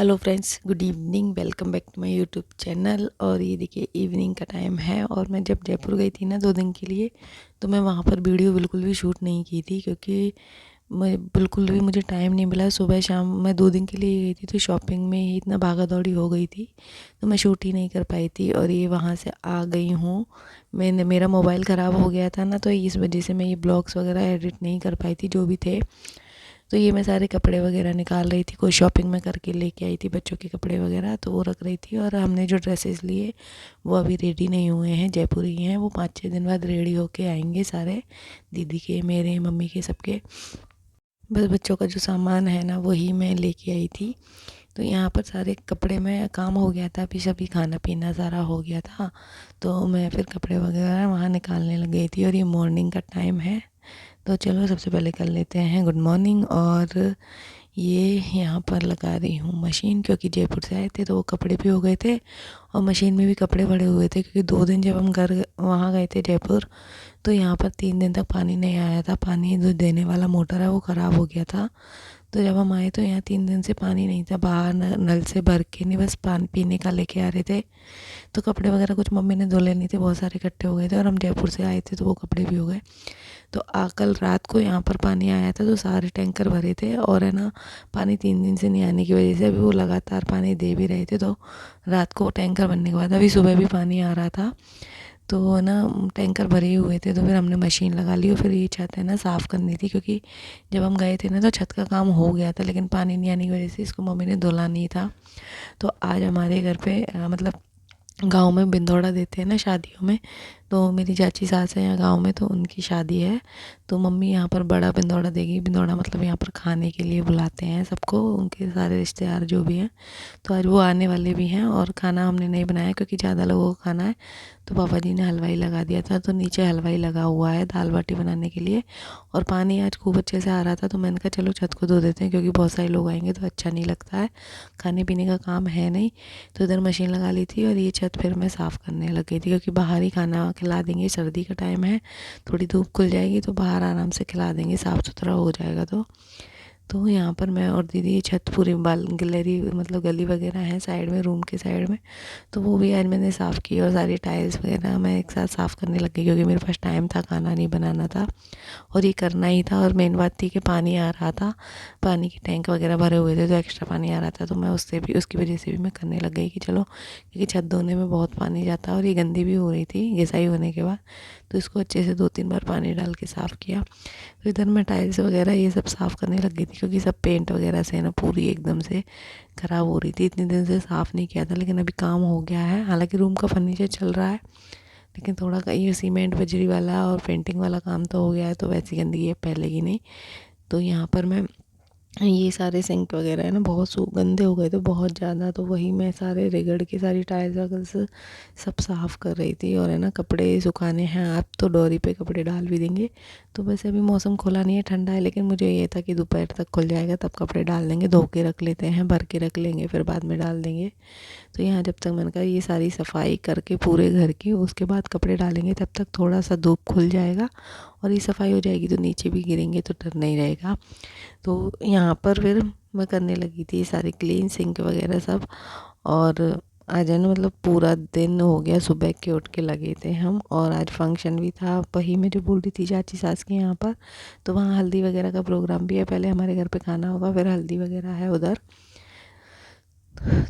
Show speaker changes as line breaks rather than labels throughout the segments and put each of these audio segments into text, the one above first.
Hello friends, good evening. Welcome back to my YouTube channel. और ये देखिए evening का टाइम है और मैं जब जयपुर गई थी ना 2 दिन के लिए, तो मैं वहाँ पर वीडियो बिल्कुल भी शूट नहीं की थी क्योंकि मैं बिल्कुल भी मुझे टाइम नहीं मिला। सुबह शाम मैं 2 दिन के लिए गई थी तो शॉपिंग में ही इतना भागा दौड़ी हो गई थी तो मैं शूट ही नहीं कर पाई थी। और ये वहाँ से आ गई हूँ। मेरा मोबाइल ख़राब हो गया था ना, तो इस वजह से मैं ये ब्लॉग्स वगैरह एडिट नहीं कर पाई थी जो भी थे। तो ये मैं सारे कपड़े वगैरह निकाल रही थी, कोई शॉपिंग में करके लेके आई थी बच्चों के कपड़े वगैरह, तो वो रख रही थी। और हमने जो ड्रेसेस लिए वो अभी रेडी नहीं हुए हैं, जयपुरी हैं। वो 5-6 दिन बाद रेडी होके आएंगे सारे, दीदी के, मेरे, मम्मी के, सबके। बस बच्चों का जो सामान है ना वही मैं लेके आई थी। तो यहाँ पर सारे कपड़े में काम हो गया था, अभी सभी खाना पीना सारा हो गया था, तो मैं फिर कपड़े वगैरह वहाँ निकालने लग गई थी। और ये मॉर्निंग का टाइम है, तो चलो सबसे पहले कर लेते हैं गुड मॉर्निंग। और ये यहाँ पर लगा रही हूँ मशीन, क्योंकि जयपुर से आए थे तो वो कपड़े भी हो गए थे और मशीन में भी कपड़े पड़े हुए थे, क्योंकि 2 दिन जब हम घर वहाँ गए थे जयपुर, तो यहाँ पर 3 दिन तक पानी नहीं आया था। पानी जो देने वाला मोटर है वो ख़राब हो गया था। तो जब हम आए तो यहाँ 3 दिन से पानी नहीं था, बाहर नल से भर के नहीं, बस पानी पीने का लेके आ रहे थे। तो कपड़े वगैरह कुछ मम्मी ने धो लेने थे, बहुत सारे इकट्ठे हो गए थे और हम जयपुर से आए थे तो वो कपड़े भी हो गए। तो कल रात को यहाँ पर पानी आया था तो सारे टैंकर भरे थे। और है ना, पानी 3 दिन से नहीं आने की वजह से अभी वो लगातार पानी दे भी रहे थे। तो रात को टैंकर भरने के बाद अभी सुबह भी पानी आ रहा था, तो है ना, टैंकर भरे हुए थे। तो फिर हमने मशीन लगा ली और फिर ये छत है ना साफ़ करनी थी, क्योंकि जब हम गए थे ना तो छत का काम हो गया था, लेकिन पानी नहीं आने की वजह से इसको मम्मी ने धुला नहीं था। तो आज हमारे घर पे मतलब गाँव में बिंदौड़ा देते हैं ना शादियों में, तो मेरी चाची सास है यहाँ गाँव में, तो उनकी शादी है। तो मम्मी यहाँ पर बड़ा बिंदौड़ा देगी। बिंदौड़ा मतलब यहाँ पर खाने के लिए बुलाते हैं सबको, उनके सारे रिश्तेदार जो भी हैं। तो आज वो आने वाले भी हैं और खाना हमने नहीं बनाया क्योंकि ज़्यादा लोगों को खाना है। तो पापा जी ने हलवाई लगा दिया था, तो नीचे हलवाई लगा हुआ है दाल बाटी बनाने के लिए। और पानी आज खूब अच्छे से आ रहा था, तो मैंने कहा चलो छत को धो देते हैं, क्योंकि बहुत सारे लोग आएंगे तो अच्छा नहीं लगता है, खाने पीने का काम है नहीं। तो इधर मशीन लगा ली थी और ये छत फिर मैं साफ़ करने लग गई थी, क्योंकि बाहर ही खाना खिला देंगे, सर्दी का टाइम है, थोड़ी धूप खुल जाएगी तो बाहर आराम से खिला देंगे, साफ़ सुथरा हो जाएगा। तो यहाँ पर मैं और दीदी ये छत पूरी बाल गैलरी मतलब गली वगैरह है साइड में, रूम के साइड में, तो वो भी आज मैंने साफ़ की। और सारी टाइल्स वगैरह मैं एक साथ साफ़ करने लग गई, क्योंकि मेरे पास टाइम था, खाना नहीं बनाना था और ये करना ही था। और मेन बात थी कि पानी आ रहा था, पानी के टैंक वगैरह भरे हुए थे तो एक्स्ट्रा पानी आ रहा था, तो मैं उससे भी, उसकी वजह से भी मैं करने लग गई कि चलो, क्योंकि छत धोने में बहुत पानी जाता है और ये गंदी भी हो रही थी घिसाई होने के बाद। तो इसको अच्छे से 2-3 बार पानी डाल के साफ़ किया। तो इधर मैं टाइल्स वगैरह ये सब साफ़ करने लग गई थी, क्योंकि सब पेंट वगैरह से ना पूरी एकदम से ख़राब हो रही थी। इतने दिन से साफ़ नहीं किया था, लेकिन अभी काम हो गया है। हालांकि रूम का फर्नीचर चल रहा है, लेकिन थोड़ा का ये सीमेंट बजरी वाला और पेंटिंग वाला काम तो हो गया है, तो वैसी गंदगी है पहले की नहीं। तो यहाँ पर मैं ये सारे सिंक वगैरह है ना बहुत गंदे हो गए थे बहुत ज़्यादा, तो वही मैं सारे रगड़ के सारी टाइल्स वगैरह से सब साफ़ कर रही थी। और है ना, कपड़े सुखाने हैं, आप तो डोरी पे कपड़े डाल भी देंगे। तो वैसे अभी मौसम खुला नहीं है, ठंडा है, लेकिन मुझे ये था कि दोपहर तक खुल जाएगा तब कपड़े डाल देंगे, धो के रख लेते हैं, भर के रख लेंगे, फिर बाद में डाल देंगे। तो यहाँ जब तक मैंने कहा ये सारी सफाई करके पूरे घर की, उसके बाद कपड़े डालेंगे, तब तक थोड़ा सा धूप खुल जाएगा और ये सफाई हो जाएगी, तो नीचे भी गिरेंगे तो डर नहीं रहेगा। तो यहाँ पर फिर मैं करने लगी थी सारी क्लीन सिंक वगैरह सब। और आज है ना, मतलब पूरा दिन हो गया, सुबह के उठ के लगे थे हम। और आज फंक्शन भी था, वही मैं जो बोल रही थी चाची सास के यहाँ पर, तो वहाँ हल्दी वगैरह का प्रोग्राम भी है। पहले हमारे घर पे खाना होगा, फिर हल्दी वगैरह है उधर।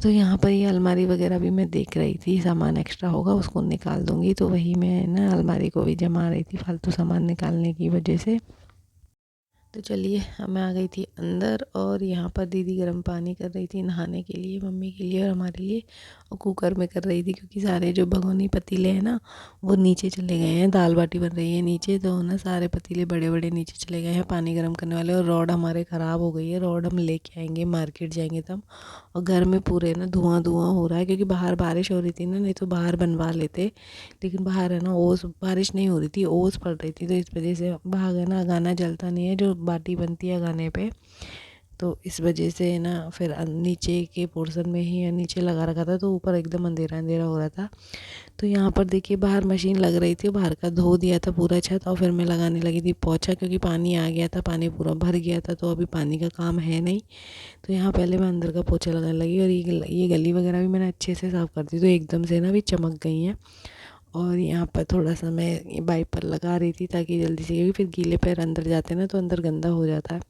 तो यहाँ पर ये अलमारी वगैरह भी मैं देख रही थी, सामान एक्स्ट्रा होगा उसको निकाल दूँगी, तो वही मैं ना अलमारी को भी जमा रही थी फालतू सामान निकालने की वजह से। तो चलिए, मैं आ गई थी अंदर और यहाँ पर दीदी गर्म पानी कर रही थी नहाने के लिए, मम्मी के लिए और हमारे लिए। और कुकर में कर रही थी, क्योंकि सारे जो भगोनी पतीले हैं ना वो नीचे चले गए हैं, दाल बाटी बन रही है नीचे, तो ना सारे पतीले बड़े बड़े नीचे चले गए हैं पानी गर्म करने वाले। और रॉड हमारे ख़राब हो गई है, रॉड हम लेके आएंगे, मार्केट जाएंगे तब। और घर में पूरे ना धुआं धुआं हो रहा है, क्योंकि बाहर बारिश हो रही थी ना, नहीं तो बाहर बनवा लेते, लेकिन बाहर है ना ओस, बारिश नहीं हो रही थी, ओस पड़ रही थी, तो इस वजह से बाहर है ना गाना जलता नहीं है, जो बाटी बनती है गाने पे। तो इस वजह से ना फिर नीचे के पोर्शन में ही नीचे लगा रखा था, तो ऊपर एकदम अंधेरा अंधेरा हो रहा था। तो यहाँ पर देखिए बाहर मशीन लग रही थी, बाहर का धो दिया था पूरा छत, और फिर मैं लगाने लगी थी पोछा, क्योंकि पानी आ गया था, पानी पूरा भर गया था, तो अभी पानी का काम है नहीं। तो यहाँ पहले मैं अंदर का पोछा लगाने लगी, और ये गली वगैरह भी मैंने अच्छे से साफ़ कर दी, तो एकदम से ना भी चमक गई हैं। और यहाँ पर थोड़ा सा मैं वाइपर लगा रही थी ताकि जल्दी से, क्योंकि फिर गीले पैर अंदर जाते हैं ना तो अंदर गंदा हो जाता है।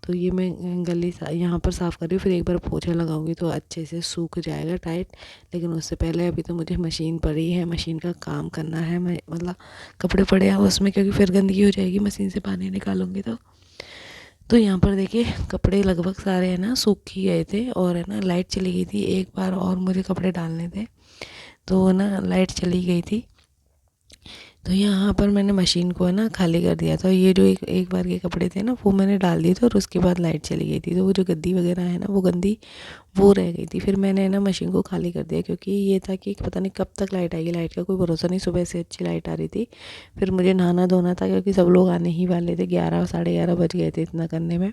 तो ये मैं गली यहाँ पर साफ़ कर रही हूँ, फिर एक बार पोछा लगाऊंगी तो अच्छे से सूख जाएगा टाइट। लेकिन उससे पहले अभी तो मुझे मशीन पड़ी है, मशीन का काम करना है। मैं मतलब कपड़े पड़े हैं उसमें, क्योंकि फिर गंदगी हो जाएगी मशीन से पानी निकालूंगी तो यहाँ पर देखिए कपड़े लगभग सारे है ना सूख ही गए थे, और है ना लाइट चली गई थी, एक बार और मुझे कपड़े डालने थे, तो ना लाइट चली गई थी। तो यहाँ पर मैंने मशीन को है ना खाली कर दिया था। ये जो एक बार के कपड़े थे ना वो मैंने डाल दिए थे, और उसके बाद लाइट चली गई थी, तो वो जो गद्दी वगैरह है ना वो गंदी वो रह गई थी। फिर मैंने ना मशीन को खाली कर दिया, क्योंकि ये था कि पता नहीं कब तक लाइट आएगी, लाइट का कोई भरोसा नहीं। सुबह से अच्छी लाइट आ रही थी, फिर मुझे नहाना धोना था, क्योंकि सब लोग आने ही वाले थे, 11 साढ़े 11 बज गए थे इतना करने में।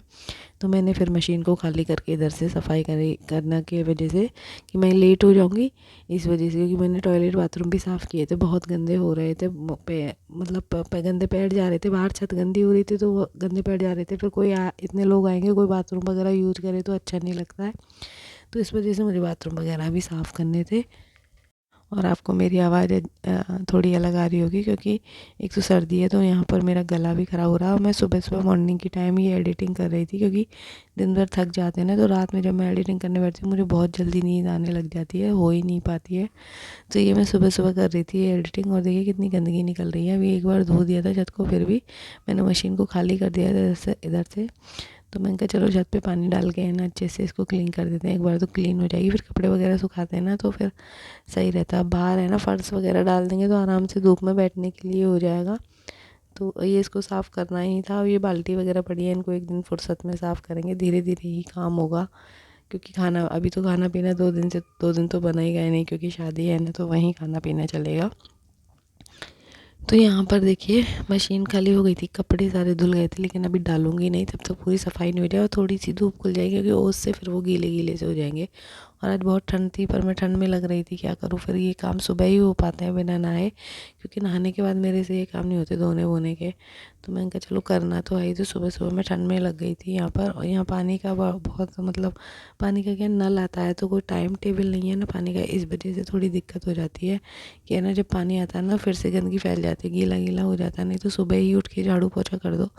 तो मैंने फिर मशीन को खाली करके इधर से सफाई करना की वजह से कि मैं लेट हो जाऊंगी इस वजह से, क्योंकि मैंने टॉयलेट बाथरूम भी साफ़ किए थे, बहुत गंदे हो रहे थे, मतलब गंदे पैर जा रहे थे बाहर, छत गंदी हो रही थी तो वो गंदे पैर जा रहे थे। फिर इतने लोग आएंगे, कोई बाथरूम वगैरह यूज़ करे तो अच्छा नहीं लगता है, तो इस वजह से मुझे बाथरूम वगैरह भी साफ़ करने थे। और आपको मेरी आवाज़ थोड़ी अलग आ रही होगी, क्योंकि एक तो सर्दी है, तो यहाँ पर मेरा गला भी ख़राब हो रहा है। और मैं सुबह सुबह मॉर्निंग की टाइम ही एडिटिंग कर रही थी, क्योंकि दिन भर थक जाते हैं ना, तो रात में जब मैं एडिटिंग करने बैठती हूँ मुझे बहुत जल्दी नींद आने लग जाती है, हो ही नहीं पाती है। तो ये मैं सुबह सुबह कर रही थी एडिटिंग, और देखिए कितनी गंदगी निकल रही है। अभी एक बार धो दिया था छत को, फिर भी मैंने मशीन को खाली कर दिया था इधर से। तो मैंने कहा चलो छत पे पानी डाल के है ना अच्छे से इसको क्लीन कर देते हैं, एक बार तो क्लीन हो जाएगी, फिर कपड़े वगैरह सुखाते हैं ना तो फिर सही रहता है। बाहर है ना फर्श वगैरह डाल देंगे तो आराम से धूप में बैठने के लिए हो जाएगा। तो ये इसको साफ़ करना ही था। अब ये बाल्टी वगैरह पड़ी है, इनको एक दिन फुर्सत में साफ़ करेंगे, धीरे धीरे ही काम होगा, क्योंकि खाना अभी तो खाना पीना 2 दिन तो बना ही गए नहीं, क्योंकि शादी है ना तो वहीं खाना पीना चलेगा। तो यहाँ पर देखिए मशीन खाली हो गई थी, कपड़े सारे धुल गए थे, लेकिन अभी डालूंगी नहीं, तब तक पूरी सफाई नहीं हो जाए और थोड़ी सी धूप खुल जाएगी, क्योंकि ओस से फिर वो गीले गीले से हो जाएंगे। और आज बहुत ठंड थी, पर मैं ठंड में लग रही थी क्या करूँ, फिर ये काम सुबह ही हो पाते हैं बिना नहाए, क्योंकि नहाने के बाद मेरे से ये काम नहीं होते धोने वोने के। तो मैंने कहा चलो करना तो है ही, तो सुबह सुबह मैं ठंड में लग गई थी यहाँ पर। और यहाँ पानी का बहुत मतलब पानी का क्या नल आता है, तो कोई टाइम टेबल नहीं है ना पानी का, इस वजह से थोड़ी दिक्कत हो जाती है कि है ना जब पानी आता है ना फिर से गंदगी फैल जाती है, गीला गीला हो जाता है। नहीं तो सुबह ही उठ के झाड़ू पोछा कर दो,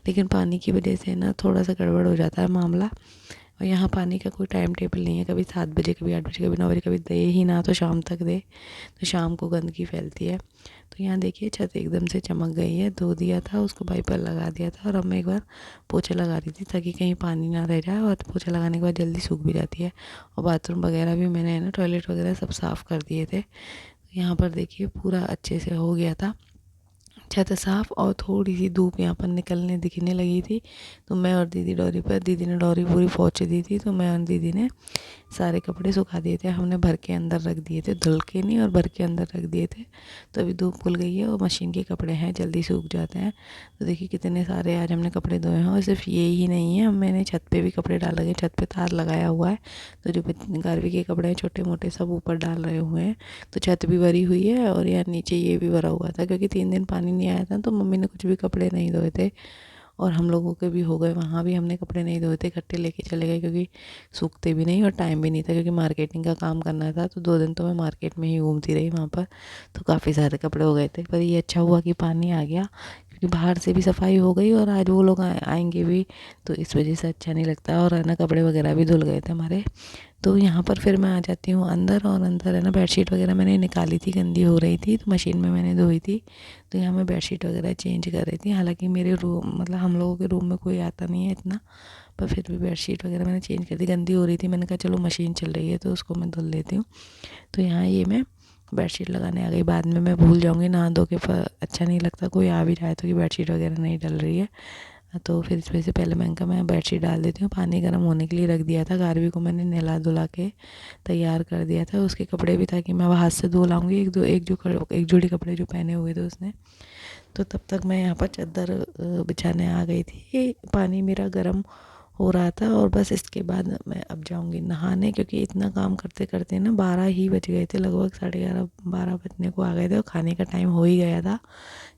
लेकिन पानी की वजह से ना थोड़ा सा गड़बड़ हो जाता है मामला। और यहाँ पानी का कोई टाइम टेबल नहीं है, कभी 7 बजे, कभी 8 बजे, कभी 9 बजे, कभी दे ही ना तो शाम तक दे, तो शाम को गंदगी फैलती है। तो यहाँ देखिए छत एकदम से चमक गई है, धो दिया था उसको, वाइपर लगा दिया था, और अब मैं एक बार पोछा लगा रही थी ताकि कहीं पानी ना रह जाए, और पोछा लगाने के बाद जल्दी सूख भी जाती है। और बाथरूम वगैरह भी मैंने ना टॉयलेट वगैरह सब साफ़ कर दिए थे। यहाँ पर देखिए पूरा अच्छे से हो गया था छत साफ, और थोड़ी सी धूप यहाँ पर निकलने दिखने लगी थी, तो मैं और दीदी डोरी पर, दीदी ने डोरी पूरी पहुँच दी थी, तो मैं और दीदी ने सारे कपड़े सुखा दिए थे, हमने भर के अंदर रख दिए थे, धुल के नहीं और भर के अंदर रख दिए थे। तो अभी धूप खुल गई है और मशीन के कपड़े हैं जल्दी सूख जाते हैं। तो देखिए कितने सारे आज हमने कपड़े धोए हैं, और सिर्फ ये ही नहीं है, मैंने छत पे भी कपड़े डाल लगे, छत पे तार लगाया हुआ है, तो जो गारवी के कपड़े हैं छोटे मोटे सब ऊपर डाल रहे हुए हैं। तो छत भी भरी हुई है, और यार नीचे ये भी भरा हुआ था, क्योंकि 3 दिन पानी नहीं आया था, तो मम्मी ने कुछ भी कपड़े नहीं धोए थे, और हम लोगों के भी हो गए, वहाँ भी हमने कपड़े नहीं धोए थे, इकट्ठे लेके चले गए, क्योंकि सूखते भी नहीं और टाइम भी नहीं था, क्योंकि मार्केटिंग का काम करना था। तो 2 दिन तो मैं मार्केट में ही घूमती रही वहाँ पर, तो काफ़ी सारे कपड़े हो गए थे। पर ये अच्छा हुआ कि पानी आ गया, क्योंकि बाहर से भी सफाई हो गई, और आज वो लोग आएंगे भी, तो इस वजह से अच्छा नहीं लगता, और है ना कपड़े वगैरह भी धुल गए थे हमारे। तो यहाँ पर फिर मैं आ जाती हूँ अंदर, और अंदर है ना बेडशीट वगैरह मैंने निकाली थी, गंदी हो रही थी, तो मशीन में मैंने धोई थी। तो यहाँ मैं बेडशीट वगैरह चेंज कर रही थी, हालांकि मेरे रूम मतलब हम लोगों के रूम में कोई आता नहीं है इतना, पर फिर भी बेडशीट वगैरह मैंने चेंज कर दी, गंदी हो रही थी, मैंने कहा चलो मशीन चल रही है तो उसको मैं धुल लेती हूँ। तो यहाँ ये मैं बेडशीट लगाने आ गई, बाद में मैं भूल जाऊँगी नहा धो के, पर अच्छा नहीं लगता कोई आ भी जाए तो कि बेडशीट वगैरह नहीं डल रही है। तो फिर इस वजह से पहले मैंने कहा मैं बेडशीट डाल देती हूँ, पानी गर्म होने के लिए रख दिया था, गारवी को मैंने नहला धुला के तैयार कर दिया था, उसके कपड़े भी था कि मैं वह हाथ से धो लाऊंगी, एक जोड़ी कपड़े जो पहने हुए थे उसने। तो तब तक मैं यहाँ पर चादर बिछाने आ गई थी, पानी मेरा गर्म हो रहा था। और बस इसके बाद मैं अब जाऊंगी नहाने, क्योंकि इतना काम करते करते ना 12 ही बज गए थे, लगभग 11:30 12 बजने को आ गए थे और खाने का टाइम हो ही गया था।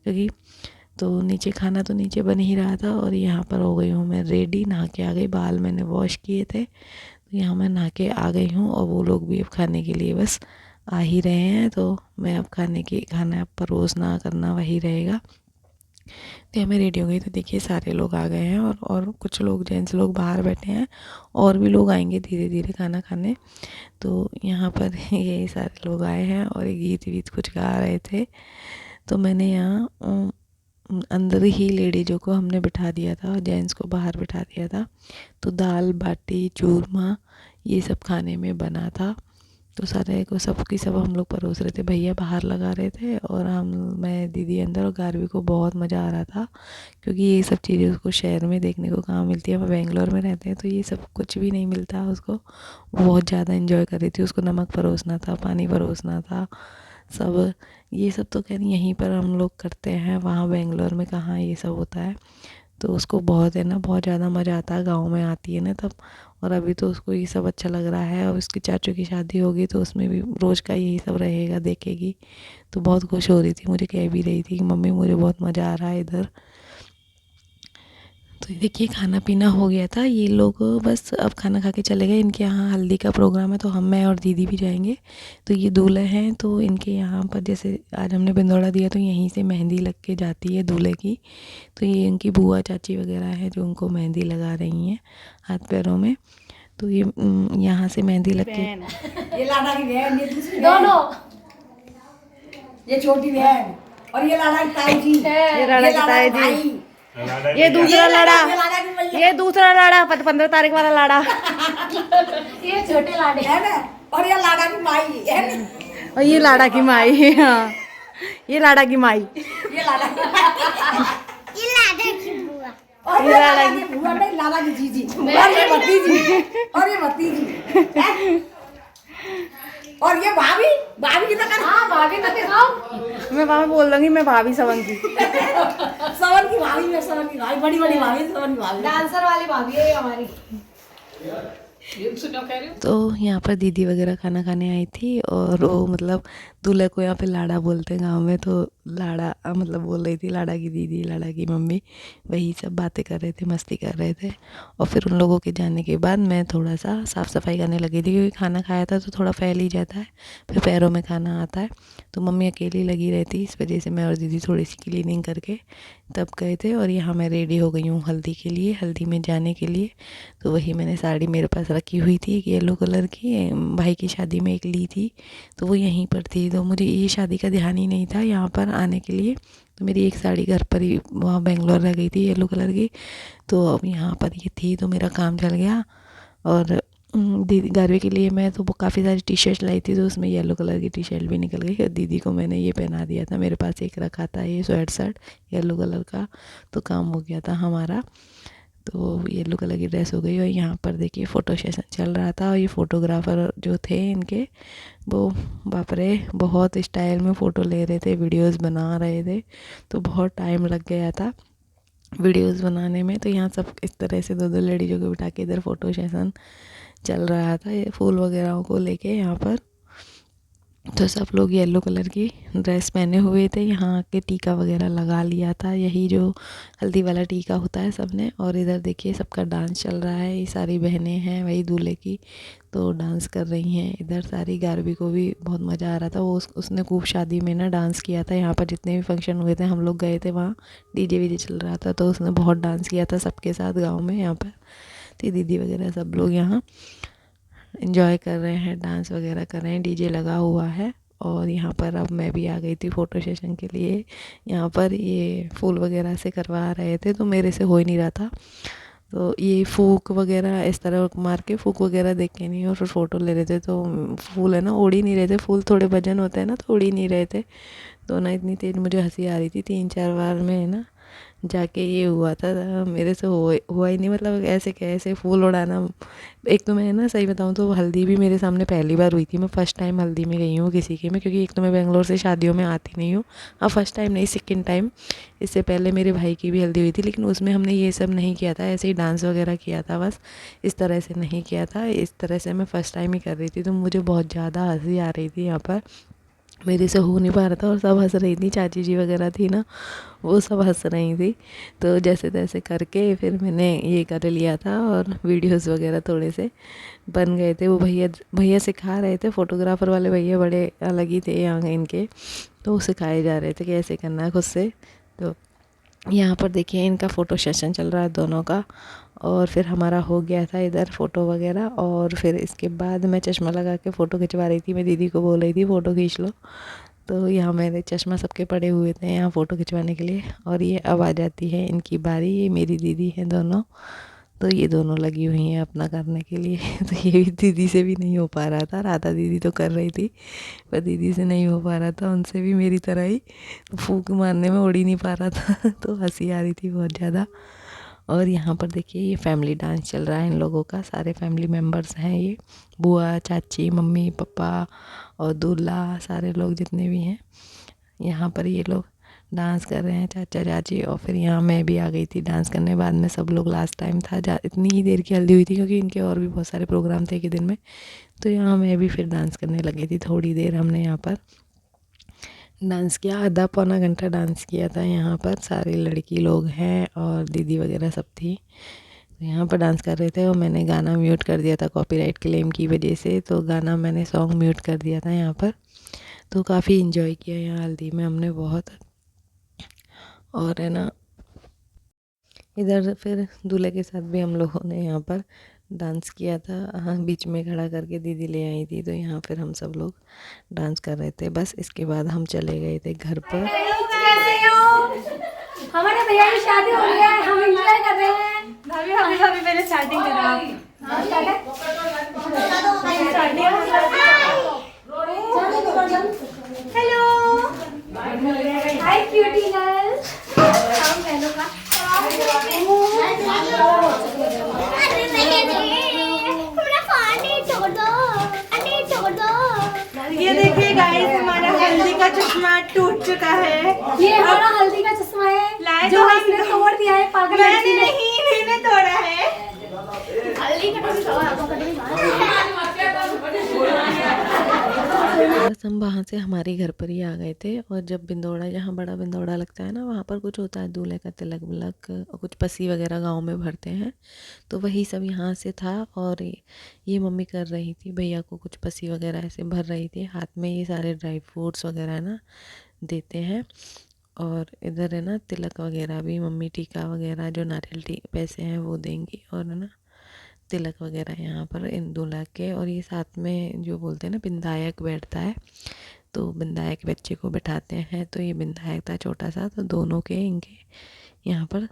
क्योंकि तो नीचे खाना तो नीचे बन ही रहा था। और यहाँ पर हो गई हूँ मैं रेडी, नहा के आ गई, बाल मैंने वॉश किए थे, तो यहाँ मैं नहा के आ गई हूँ। और वो लोग भी अब खाने के लिए बस आ ही रहे हैं, तो मैं अब खाना परोसना करना वही रहेगा। तो मैं रेडी हो गई, तो देखिए सारे लोग आ गए हैं और कुछ लोग जेंट्स लोग बाहर बैठे हैं, और भी लोग आएंगे धीरे धीरे खाना खाने। तो यहाँ पर ये सारे लोग आए हैं और गीत वीत कुछ गा रहे थे। तो मैंने यहाँ अंदर ही लेडीज़ों को हमने बिठा दिया था और जेंट्स को बाहर बिठा दिया था। तो दाल बाटी चूरमा ये सब खाने में बना था। तो सारे को सबकी सब हम लोग परोस रहे थे, भैया बाहर लगा रहे थे और मैं दीदी अंदर। और गारवी को बहुत मज़ा आ रहा था, क्योंकि ये सब चीज़ें उसको शहर में देखने को कहाँ मिलती है। हम बेंगलोर में रहते हैं तो ये सब कुछ भी नहीं मिलता उसको। बहुत ज़्यादा इन्जॉय कर रही थी, उसको नमक परोसना था, पानी परोसना था, सब ये सब तो खैर यहीं पर हम लोग करते हैं, वहाँ बेंगलोर में कहाँ ये सब होता है। तो उसको बहुत है ना, बहुत ज़्यादा मज़ा आता है, गाँव में आती है ना तब। और अभी तो उसको ये सब अच्छा लग रहा है। और उसकी चाचू की शादी होगी तो उसमें भी रोज़ का यही सब रहेगा, देखेगी। तो बहुत खुश हो रही थी, मुझे कह भी रही थी कि मम्मी मुझे बहुत मज़ा आ रहा है इधर। तो देखिए खाना पीना हो गया था, ये लोग बस अब खाना खा के चले गए। इनके यहाँ हल्दी का प्रोग्राम है, तो मैं और दीदी भी जाएंगे। तो ये दूल्हे हैं, तो इनके यहाँ पर जैसे आज हमने बिंदौड़ा दिया तो यहीं से मेहंदी लग के जाती है दूल्हे की। तो ये इनकी बुआ चाची वगैरह है जो उनको मेहंदी लगा रही हैं हाथ पैरों में। तो ये यहाँ से मेहंदी लग के,
ये लाडा की बहन, ये दूसरी दोनों, ये छोटी बहन और ये लाडा की ताई जी, ये लाडा की ताई जी,
ये दूसरा लाड़ा,
ये
दूसरा लाड़ा 15 तारीख वाला लाड़ा।
ये छोटे लाडे है ना, और ये लाडा की माई है ना,
और ये लाड़ा की माई। हाँ ये लाड़ा की माई,
ये लाडा की बुआ, और ये लाडा की बुआ नहीं, लाडा की जीजी, और ये भतीजी, और ये भतीजी, और ये भाभी, भाभी की तो कर, हाँ भाभी तो दिखाओ।
मैं वहाँ बोल दूंगी मैं भाभी सवन की।
सवन की भाभी में, सवन की भाभी, बड़ी बड़ी भाभी, सवन की भाभी, डांसर वाली भाभी है हमारी।
तो यहाँ पर दीदी वगैरह खाना खाने आई थी। और वो मतलब दूल्हे को यहाँ पे लाड़ा बोलते हैं गांव में, तो लाड़ा मतलब बोल रही थी, लाड़ा की दीदी, लाड़ा की मम्मी, वही सब बातें कर रहे थे, मस्ती कर रहे थे। और फिर उन लोगों के जाने के बाद मैं थोड़ा सा साफ़ सफाई करने लगी थी, क्योंकि खाना खाया था तो थोड़ा फैल ही जाता है, फिर पैरों में खाना आता है। तो मम्मी अकेली लगी रहती, इस वजह से मैं और दीदी थोड़ी सी क्लीनिंग करके तब गए थे। और यहाँ मैं रेडी हो गई हूँ हल्दी के लिए, हल्दी में जाने के लिए। तो वही मैंने साड़ी मेरे पास रखी हुई थी, एक येलो कलर की, भाई की शादी में एक ली थी, तो वो यहीं पर थी। तो मुझे ये शादी का ध्यान ही नहीं था यहाँ पर आने के लिए। तो मेरी एक साड़ी घर पर ही वहाँ बेंगलोर रह गई थी येलो कलर की, तो अब यहाँ पर ये थी, तो मेरा काम चल गया। और दीदी गारवे के लिए मैं तो काफ़ी सारी टी शर्ट लाई थी, तो उसमें येलो कलर की टी शर्ट भी निकल गई। और दीदी को मैंने ये पहना दिया था, मेरे पास एक रखा था ये स्वेट शर्ट येलो कलर का, तो काम हो गया था हमारा। तो येलो कलर की ड्रेस हो गई। और यहाँ पर देखिए फ़ोटो सेशन चल रहा था, और ये फ़ोटोग्राफ़र जो थे इनके, वो बाप रे बहुत स्टाइल में फ़ोटो ले रहे थे, वीडियोस बना रहे थे, तो बहुत टाइम लग गया था वीडियोस बनाने में। तो यहाँ सब इस तरह से दो दो लेडीज़ों को बिठा के इधर फ़ोटो सेशन चल रहा था, ये फूल वगैरह को लेके यहाँ पर। तो सब लोग येलो कलर की ड्रेस पहने हुए थे, यहाँ के टीका वगैरह लगा लिया था, यही जो हल्दी वाला टीका होता है सबने। और इधर देखिए सबका डांस चल रहा है, ये सारी बहनें हैं वही दूल्हे की, तो डांस कर रही हैं इधर सारी। गारवी को भी बहुत मज़ा आ रहा था, वो उसने खूब शादी में ना डांस किया था। यहाँ पर जितने भी फंक्शन हुए थे हम लोग गए थे, वहाँ डीजे वीजे चल रहा था, तो उसने बहुत डांस किया था सबके साथ गाँव में। यहाँ पर तो दीदी वगैरह सब लोग यहाँ एंजॉय कर रहे हैं, डांस वगैरह कर रहे हैं, डीजे लगा हुआ है। और यहाँ पर अब मैं भी आ गई थी फ़ोटो सेशन के लिए। यहाँ पर ये फूल वगैरह से करवा रहे थे, तो मेरे से हो ही नहीं रहा था, तो ये फूक वगैरह इस तरह मार के फूक वगैरह देख के नहीं, और फिर फ़ोटो ले रहे थे। तो फूल है ना उड़ ही नहीं रहे थे, फूल थोड़े वजन होते हैं ना, तो उड़ ही नहीं रहे थे। तो ना इतनी तेज़ मुझे हंसी आ रही थी, 3-4 बार में है ना जाके ये हुआ था, मेरे से हुआ ही नहीं, मतलब ऐसे कैसे फूल उड़ाना। एक तो मैं ना सही बताऊँ तो हल्दी भी मेरे सामने पहली बार हुई थी, मैं फ़र्स्ट टाइम हल्दी में गई हूँ किसी के में, क्योंकि एक तो मैं बेंगलोर से शादियों में आती नहीं हूँ। हाँ, फर्स्ट टाइम नहीं, सेकंड टाइम। इससे पहले मेरे भाई की भी हल्दी हुई थी, लेकिन उसमें हमने ये सब नहीं किया था, ऐसे ही डांस वगैरह किया था बस, इस तरह से नहीं किया था। इस तरह से मैं फ़र्स्ट टाइम ही कर रही थी, तो मुझे बहुत ज़्यादा हँसी आ रही थी यहाँ पर, मेरे से हो नहीं पा रहा था और सब हंस रही थी, चाची जी वगैरह थी ना, वो सब हंस रही थी। तो जैसे तैसे करके फिर मैंने ये कर लिया था, और वीडियोस वगैरह थोड़े से बन गए थे। वो भैया सिखा रहे थे, फ़ोटोग्राफ़र वाले भैया बड़े अलग ही थे यहाँ इनके, तो वो सिखाए जा रहे थे कि ऐसे करना है खुद से। तो यहाँ पर देखिए इनका फ़ोटो सेशन चल रहा है दोनों का, और फिर हमारा हो गया था इधर फ़ोटो वगैरह। और फिर इसके बाद मैं चश्मा लगा के फ़ोटो खिंचवा रही थी, मैं दीदी को बोल रही थी फ़ोटो खींच लो। तो यहाँ मेरे चश्मा सबके पड़े हुए थे यहाँ फ़ोटो खिंचवाने के लिए। और ये अब आ जाती है इनकी बारी, ये मेरी दीदी हैं दोनों, तो ये दोनों लगी हुई हैं अपना करने के लिए। तो ये भी दीदी से भी नहीं हो पा रहा था, राधा दीदी तो कर रही थी, पर दीदी से नहीं हो पा रहा था, उनसे भी मेरी तरह ही फूंक मारने में उड़ ही नहीं पा रहा था। तो हंसी आ रही थी बहुत ज़्यादा। और यहाँ पर देखिए ये फैमिली डांस चल रहा है इन लोगों का, सारे फैमिली मेम्बर्स हैं, ये बुआ, चाची, मम्मी, पापा और दूल्हा, सारे लोग जितने भी हैं यहाँ पर ये लोग डांस कर रहे हैं, चाचा चाची। और फिर यहाँ मैं भी आ गई थी डांस करने, बाद में सब लोग, लास्ट टाइम था इतनी ही देर की हल्दी हुई थी, क्योंकि इनके और भी बहुत सारे प्रोग्राम थे कि दिन में। तो यहाँ मैं भी फिर डांस करने लगी थी, थोड़ी देर हमने यहाँ पर डांस किया, आधा पौना घंटा डांस किया था। यहाँ पर सारी लड़की लोग हैं और दीदी वगैरह सब थी, तो यहाँ पर डांस कर रहे थे। और मैंने गाना म्यूट कर दिया था कॉपीराइट क्लेम की वजह से, तो गाना मैंने सॉन्ग म्यूट कर दिया था यहाँ पर। तो काफ़ी इन्जॉय किया यहाँ हल्दी में हमने बहुत। और है ना, इधर फिर दूल्हे के साथ भी हम लोगों ने यहाँ पर डांस किया था। हाँ, बीच में खड़ा करके दीदी ले आई थी, तो यहाँ फिर हम सब लोग डांस कर रहे थे। बस इसके बाद हम चले गए थे घर पर।
कैसे हो? हमारे भैया की शादी हो गई है, हम एंजॉय कर रहे हैं।
भाभी भाभी भाभी पहले स्टार्टिंग करो आप।
हेलो, हाय क्यूटी गर्ल। हम पहलो का
ये देखिए गाइस, हमारा हल्दी का चश्मा टूट चुका है।
ये हमारा हल्दी का चश्मा है
लाए
जो
तो
हमने तोड़ दिया है, पागल लड़की ने।
मैंने तोड़ा है।
बस हम वहाँ से हमारे घर पर ही आ गए थे। और जब बिंदौड़ा, जहाँ बड़ा बिंदौड़ा लगता है ना, वहाँ पर कुछ होता है दूल्हे का तिलक विलक और कुछ पसी वगैरह गांव में भरते हैं, तो वही सब यहाँ से था। और ये मम्मी कर रही थी, भैया को कुछ पसी वगैरह ऐसे भर रही थी, हाथ में ये सारे ड्राई फ्रूट्स वगैरह है ना देते हैं। और इधर है ना तिलक वगैरह भी मम्मी, टीका वगैरह जो नारियल पैसे हैं वो देंगी, और है ना तिलक वगैरह यहाँ पर इन दूल्हा के। और ये साथ में जो बोलते हैं ना बिंदायक बैठता है, तो बिंदायक बच्चे को बिठाते हैं, तो ये बिंदायक था छोटा सा, तो दोनों के इनके यहाँ पर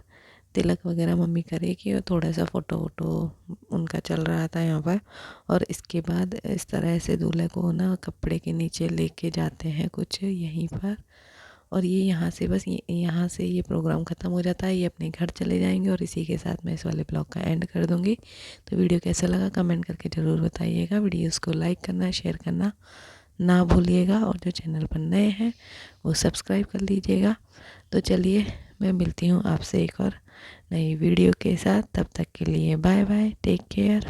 तिलक वगैरह मम्मी करेगी। और थोड़ा सा फ़ोटो वोटो उनका चल रहा था यहाँ पर। और इसके बाद इस तरह से दूल्हे को ना कपड़े के नीचे लेके जाते हैं कुछ यहीं पर। और ये यहाँ से बस यहाँ से ये प्रोग्राम ख़त्म हो जाता है, ये अपने घर चले जाएंगे। और इसी के साथ मैं इस वाले ब्लॉग का एंड कर दूँगी। तो वीडियो कैसा लगा कमेंट करके ज़रूर बताइएगा। वीडियोस को लाइक करना, शेयर करना ना भूलिएगा, और जो चैनल पर नए हैं वो सब्सक्राइब कर लीजिएगा। तो चलिए मैं मिलती हूँ आपसे एक और नई वीडियो के साथ, तब तक के लिए बाय बाय, टेक केयर।